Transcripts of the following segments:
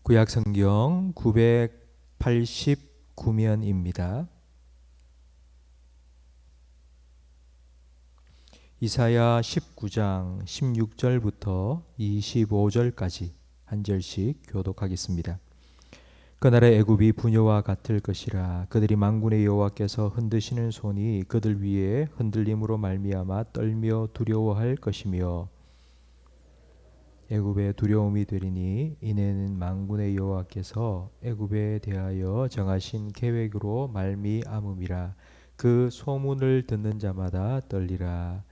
구약성경 989면입니다. 이사야 19장 16절부터 25절까지 한 절씩 교독하겠습니다. 그날의 애굽이 부녀와 같을 것이라. 그들이 만군의 여호와께서 흔드시는 손이 그들 위에 흔들림으로 말미암아 떨며 두려워할 것이며 애굽의 두려움이 되리니 이는 만군의 여호와께서 애굽에 대하여 정하신 계획으로 말미암음이라. 그 소문을 듣는 자마다 떨리라.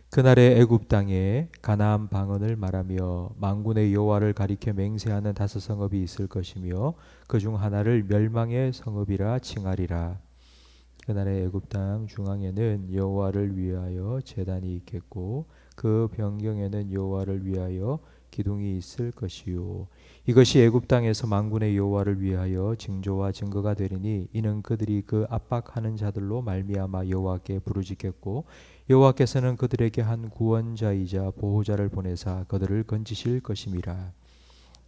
그날의 애굽 땅에 가나안 방언을 말하며 만군의 여호와를 가리켜 맹세하는 다섯 성읍이 있을 것이며 그 중 하나를 멸망의 성읍이라 칭하리라. 그날의 애굽 땅 중앙에는 여호와를 위하여 제단이 있겠고 그 변경에는 여호와를 위하여 기둥이 있을 것이요 이것이 애굽 땅에서 만군의 여호와를 위하여 징조와 증거가 되리니 이는 그들이 그 압박하는 자들로 말미암아 여호와께 부르짖겠고 여호와께서는 그들에게 한 구원자이자 보호자를 보내사 그들을 건지실 것임이라.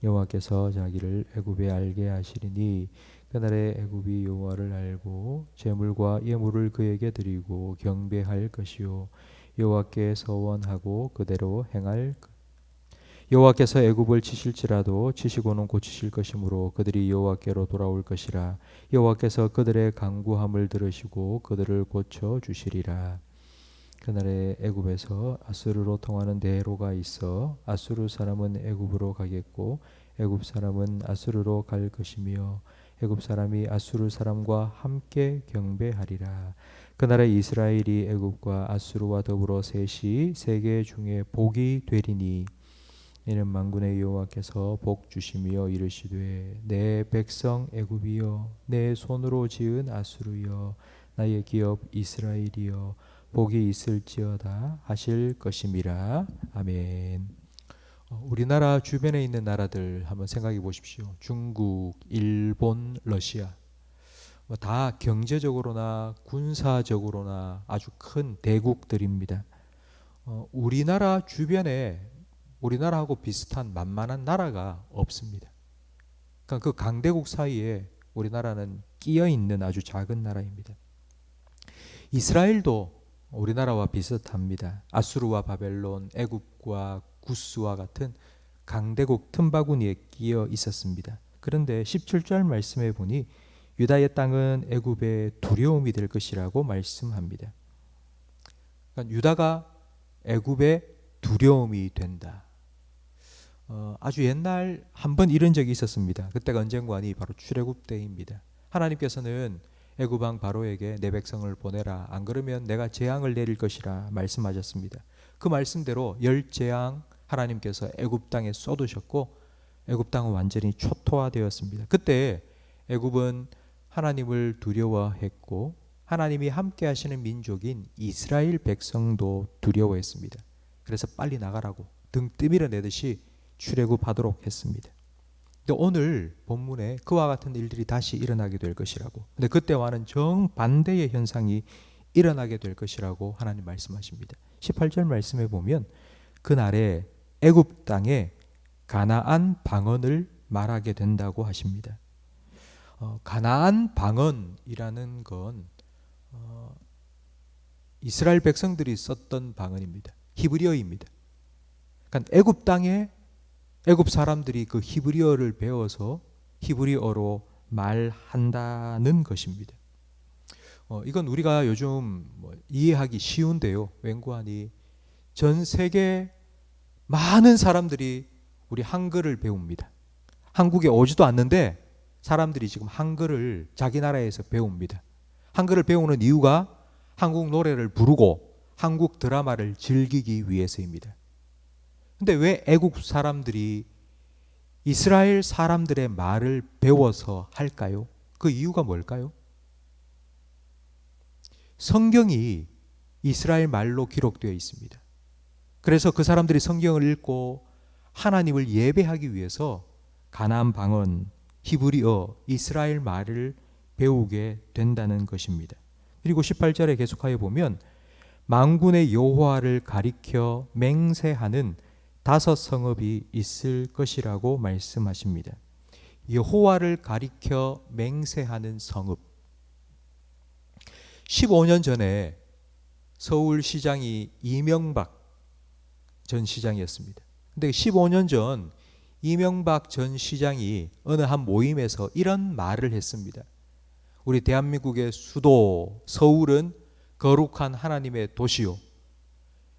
여호와께서 자기를 애굽에 알게 하시리니 그날에 애굽이 여호와를 알고 제물과 예물을 그에게 드리고 경배할 것이요 여호와께 서원하고 그대로 행할 여호와께서 애굽을 치실지라도 치시고는 고치실 것이므로 그들이 여호와께로 돌아올 것이라. 여호와께서 그들의 간구함을 들으시고 그들을 고쳐 주시리라. 그날에 애굽에서 아수르로 통하는 대로가 있어 아수르 사람은 애굽으로 가겠고 애굽 사람은 아수르로 갈 것이며 애굽 사람이 아수르 사람과 함께 경배하리라. 그날에 이스라엘이 애굽과 아수르와 더불어 셋이 세계 중에 복이 되리니 이는 만군의 여호와께서 복 주시며 이르시되 내 백성 애굽이여 내 손으로 지은 아수르여 나의 기업 이스라엘이여 복이 있을지어다 하실 것임이라. 아멘. 우리나라 주변에 있는 나라들 한번 생각해 보십시오. 중국, 일본, 러시아 다 경제적으로나 군사적으로나 아주 큰 대국들입니다. 우리나라 주변에 우리나라하고 비슷한 만만한 나라가 없습니다. 그러니까 그 강대국 사이에 우리나라는 끼어 있는 아주 작은 나라입니다. 이스라엘도 우리나라와 비슷합니다. 아수르와 바벨론, 애굽과 구스와 같은 강대국 틈바구니에 끼어 있었습니다. 그런데 17절 말씀해 보니 유다의 땅은 애굽의 두려움이 될 것이라고 말씀합니다. 그러니까 유다가 애굽의 두려움이 된다. 아주 옛날 한번 이런 적이 있었습니다. 그때가 언젠가니 바로 출애굽 때입니다. 하나님께서는 애굽 왕 바로에게 내 백성을 보내라. 안 그러면 내가 재앙을 내릴 것이라 말씀하셨습니다. 그 말씀대로 열 재앙 하나님께서 애굽 땅에 쏟으셨고 애굽 땅은 완전히 초토화되었습니다. 그때 애굽은 하나님을 두려워했고 하나님이 함께 하시는 민족인 이스라엘 백성도 두려워했습니다. 그래서 빨리 나가라고 등 떠밀어 내듯이 출애굽하도록 했습니다. 근데 오늘 본문에 그와 같은 일들이 다시 일어나게 될 것이라고. 근데 그때와는 정반대의 현상이 일어나게 될 것이라고 하나님 말씀하십니다. 18절 말씀에 보면 그날에 애굽 땅에 가나안 방언을 말하게 된다고 하십니다. 가나안 방언이라는 건 이스라엘 백성들이 썼던 방언입니다. 히브리어입니다. 그러니까 애굽 땅에 애굽 사람들이 그 히브리어를 배워서 히브리어로 말한다는 것입니다. 이건 우리가 요즘 이해하기 쉬운데요. 웬고하니 전 세계 많은 사람들이 우리 한글을 배웁니다. 한국에 오지도 않는데 사람들이 지금 한글을 자기 나라에서 배웁니다. 한글을 배우는 이유가 한국 노래를 부르고 한국 드라마를 즐기기 위해서입니다. 근데 왜 애국 사람들이 이스라엘 사람들의 말을 배워서 할까요? 그 이유가 뭘까요? 성경이 이스라엘 말로 기록되어 있습니다. 그래서 그 사람들이 성경을 읽고 하나님을 예배하기 위해서 가나안 방언, 히브리어, 이스라엘 말을 배우게 된다는 것입니다. 그리고 18절에 계속하여 보면 만군의 여호와를 가리켜 맹세하는 다섯 성읍이 있을 것이라고 말씀하십니다. 여호와를 가리켜 맹세하는 성읍. 15년 전에 서울시장이 이명박 전 시장이었습니다. 근데 15년 전 이명박 전 시장이 어느 한 모임에서 이런 말을 했습니다. 우리 대한민국의 수도 서울은 거룩한 하나님의 도시요,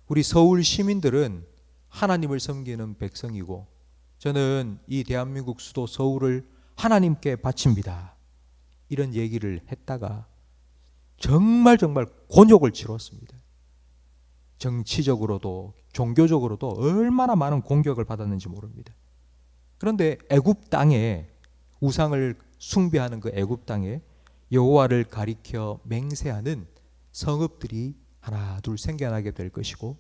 우리 서울 시민들은 하나님을 섬기는 백성이고 저는 이 대한민국 수도 서울을 하나님께 바칩니다. 이런 얘기를 했다가 정말 곤욕을 치렀습니다. 정치적으로도 종교적으로도 얼마나 많은 공격을 받았는지 모릅니다. 그런데 애굽 땅에, 우상을 숭배하는 그 애굽 땅에 여호와를 가리켜 맹세하는 성읍들이 하나 둘 생겨나게 될 것이고,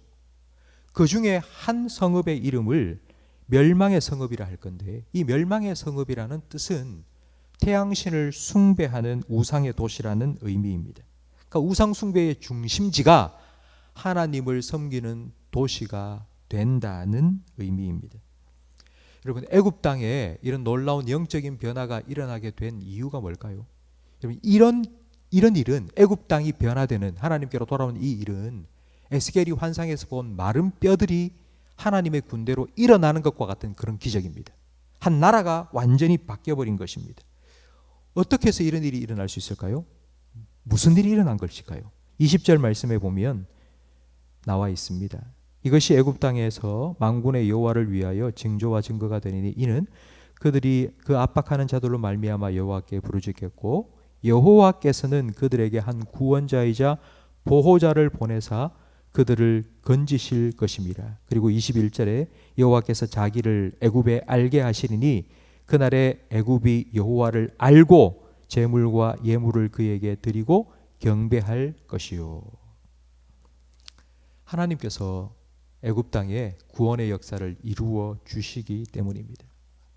그 중에 한 성읍의 이름을 멸망의 성읍이라 할 건데, 이 멸망의 성읍이라는 뜻은 태양신을 숭배하는 우상의 도시라는 의미입니다. 그러니까 우상 숭배의 중심지가 하나님을 섬기는 도시가 된다는 의미입니다. 여러분, 애굽 땅에 이런 놀라운 영적인 변화가 일어나게 된 이유가 뭘까요? 여러분, 이런 일은, 애굽 땅이 변화되는, 하나님께로 돌아오는 이 일은 에스겔이 환상에서 본 마른 뼈들이 하나님의 군대로 일어나는 것과 같은 그런 기적입니다. 한 나라가 완전히 바뀌어버린 것입니다. 어떻게 해서 이런 일이 일어날 수 있을까요? 무슨 일이 일어난 것일까요? 20절 말씀에 보면 나와 있습니다. 이것이 애굽 땅에서 만군의 여호와를 위하여 징조와 증거가 되니 이는 그들이 그 압박하는 자들로 말미암아 여호와께 부르짖겠고 여호와께서는 그들에게 한 구원자이자 보호자를 보내사 그들을 건지실 것임이라. 그리고 21절에 여호와께서 자기를 애굽에 알게 하시리니 그날에 애굽이 여호와를 알고 제물과 예물을 그에게 드리고 경배할 것이요. 하나님께서 애굽 땅에 구원의 역사를 이루어 주시기 때문입니다.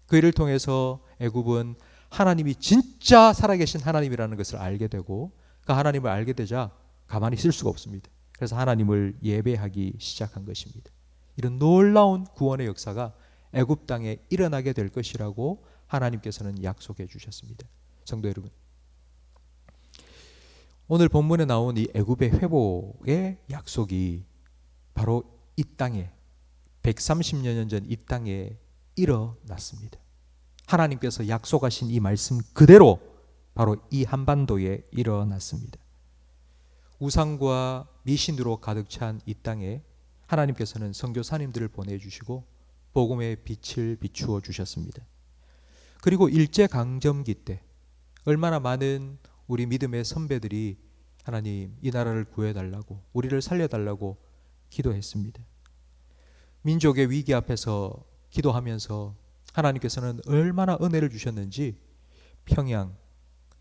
그 일을 통해서 애굽은 하나님이 진짜 살아계신 하나님이라는 것을 알게 되고, 그 하나님을 알게 되자 가만히 있을 수가 없습니다. 그래서 하나님을 예배하기 시작한 것입니다. 이런 놀라운 구원의 역사가 애굽 땅에 일어나게 될 것이라고 하나님께서는 약속해 주셨습니다. 성도 여러분, 오늘 본문에 나온 이 애굽의 회복의 약속이 바로 이 땅에 130여 년 전 이 땅에 일어났습니다. 하나님께서 약속하신 이 말씀 그대로 바로 이 한반도에 일어났습니다. 우상과 미신으로 가득 찬 이 땅에 하나님께서는 선교사님들을 보내주시고 복음의 빛을 비추어 주셨습니다. 그리고 일제강점기 때 얼마나 많은 우리 믿음의 선배들이 하나님 이 나라를 구해달라고, 우리를 살려달라고 기도했습니다. 민족의 위기 앞에서 기도하면서 하나님께서는 얼마나 은혜를 주셨는지, 평양,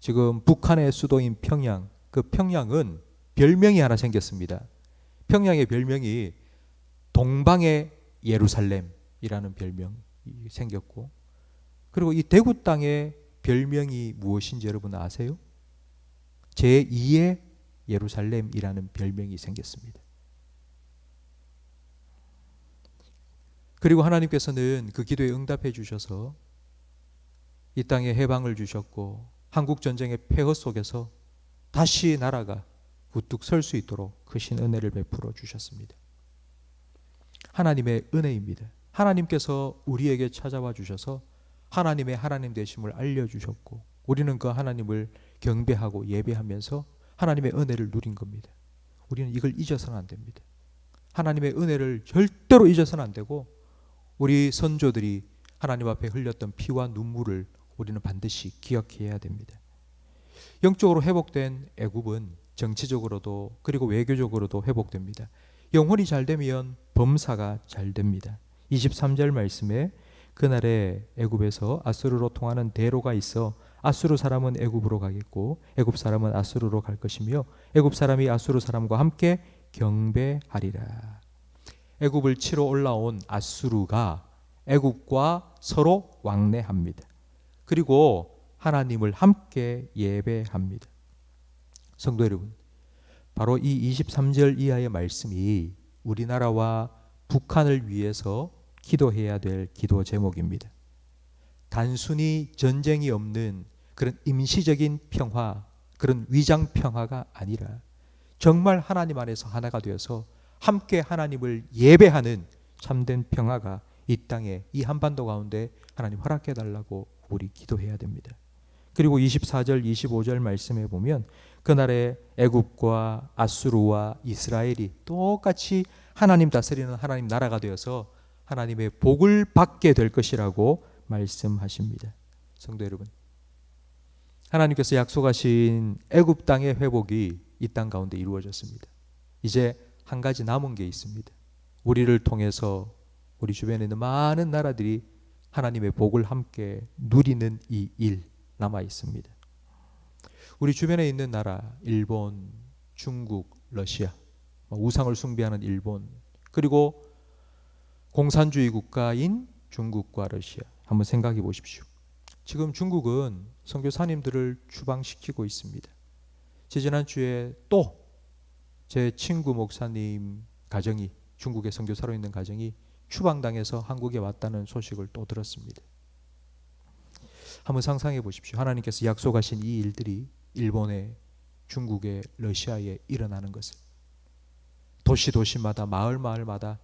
지금 북한의 수도인 평양, 그 평양은 별명이 하나 생겼습니다. 평양의 별명이 동방의 예루살렘이라는 별명이 생겼고, 그리고 이 대구 땅의 별명이 무엇인지 여러분 아세요? 제2의 예루살렘이라는 별명이 생겼습니다. 그리고 하나님께서는 그 기도에 응답해 주셔서 이 땅에 해방을 주셨고, 한국 전쟁의 폐허 속에서 다시 나라가 우뚝 설 수 있도록 크신 은혜를 베풀어 주셨습니다. 하나님의 은혜입니다. 하나님께서 우리에게 찾아와 주셔서 하나님의 하나님 되심을 알려주셨고, 우리는 그 하나님을 경배하고 예배하면서 하나님의 은혜를 누린 겁니다. 우리는 이걸 잊어서는 안 됩니다. 하나님의 은혜를 절대로 잊어서는 안 되고, 우리 선조들이 하나님 앞에 흘렸던 피와 눈물을 우리는 반드시 기억해야 됩니다. 영적으로 회복된 애굽은 정치적으로도 그리고 외교적으로도 회복됩니다. 영혼이 잘 되면 범사가 잘 됩니다. 23절 말씀에 그날에 애굽에서 아수르로 통하는 대로가 있어 아수르 사람은 애굽으로 가겠고 애굽 사람은 아수르로 갈 것이며 애굽 사람이 아수르 사람과 함께 경배하리라. 애굽을 치러 올라온 아수르가 애굽과 서로 왕래합니다. 그리고 하나님을 함께 예배합니다. 성도 여러분, 바로 이 23절 이하의 말씀이 우리나라와 북한을 위해서 기도해야 될 기도 제목입니다. 단순히 전쟁이 없는 그런 임시적인 평화, 그런 위장 평화가 아니라 정말 하나님 안에서 하나가 되어서 함께 하나님을 예배하는 참된 평화가 이 땅에, 이 한반도 가운데 하나님 허락해 달라고 우리 기도해야 됩니다. 그리고 24절 25절 말씀에 보면 그날에 애굽과 아수르와 이스라엘이 똑같이 하나님 다스리는 하나님 나라가 되어서 하나님의 복을 받게 될 것이라고 말씀하십니다. 성도 여러분, 하나님께서 약속하신 애굽 땅의 회복이 이 땅 가운데 이루어졌습니다. 이제 한 가지 남은 게 있습니다. 우리를 통해서 우리 주변에 있는 많은 나라들이 하나님의 복을 함께 누리는 이 일 남아 있습니다. 우리 주변에 있는 나라, 일본, 중국, 러시아, 우상을 숭배하는 일본, 그리고 공산주의 국가인 중국과 러시아, 한번 생각해 보십시오. 지금 중국은 선교사님들을 추방시키고 있습니다. 지난주에 또 제 친구 목사님 가정이, 중국에 선교사로 있는 가정이 추방당해서 한국에 왔다는 소식을 또 들었습니다. 한번 상상해 보십시오. 하나님께서 약속하신 이 일들이 일본에, 중국에, 러시아에 일어나는 것을, 도시마다, 마을마다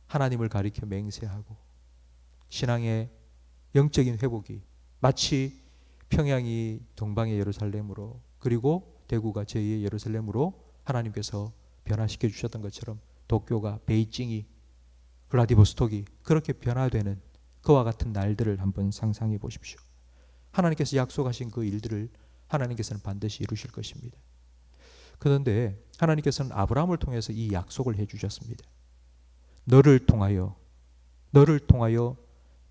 하나님을 가리켜 맹세하고 신앙의 영적인 회복이 마치 평양이 동방의 예루살렘으로, 그리고 대구가 제2의 예루살렘으로 하나님께서 변화시켜 주셨던 것처럼 도쿄가 베이징이, 블라디보스톡이 그렇게 변화되는 그와 같은 날들을 한번 상상해 보십시오. 하나님께서 약속하신 그 일들을 하나님께서는 반드시 이루실 것입니다. 그런데 하나님께서는 아브라함을 통해서 이 약속을 해주셨습니다. 너를 통하여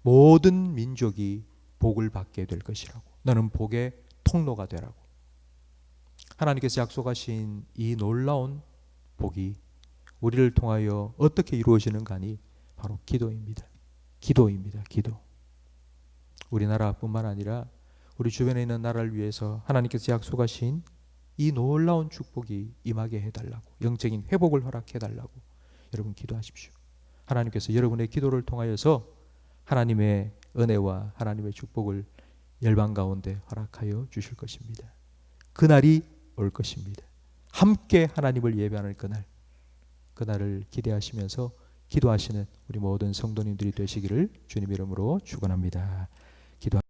모든 민족이 복을 받게 될 것이라고. 너는 복의 통로가 되라고. 하나님께서 약속하신 이 놀라운 복이 우리를 통하여 어떻게 이루어지는가 하니 바로 기도입니다. 기도. 우리나라뿐만 아니라 우리 주변에 있는 나라를 위해서 하나님께서 약속하신 이 놀라운 축복이 임하게 해달라고, 영적인 회복을 허락해달라고 여러분 기도하십시오. 하나님께서 여러분의 기도를 통하여서 하나님의 은혜와 하나님의 축복을 열방 가운데 허락하여 주실 것입니다. 그날이 올 것입니다. 함께 하나님을 예배하는 그날을 기대하시면서 기도하시는 우리 모든 성도님들이 되시기를 주님 이름으로 축원합니다. 기도.